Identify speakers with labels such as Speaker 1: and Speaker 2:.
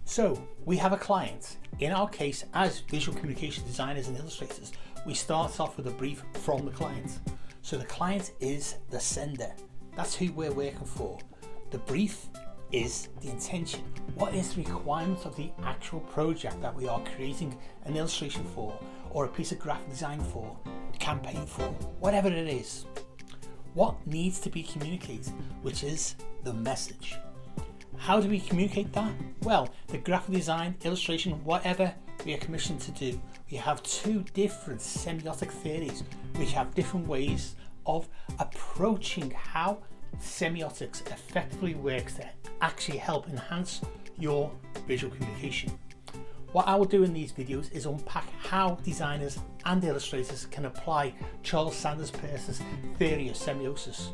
Speaker 1: So we have a client. In our case, as visual communication designers and illustrators, we start off with a brief from the client. So the client is the sender. That's who we're working for. The brief is the intention. What is the requirement of the actual project that we are creating an illustration for, or a piece of graphic design for, a campaign for, whatever it is. What needs to be communicated, which is the message. How do we communicate that? Well, the graphic design, illustration, whatever we are commissioned to do, we have two different semiotic theories which have different ways of approaching how semiotics effectively works to actually help enhance your visual communication. What I will do in these videos is unpack how designers and illustrators can apply Charles Sanders Peirce's theory of semiosis.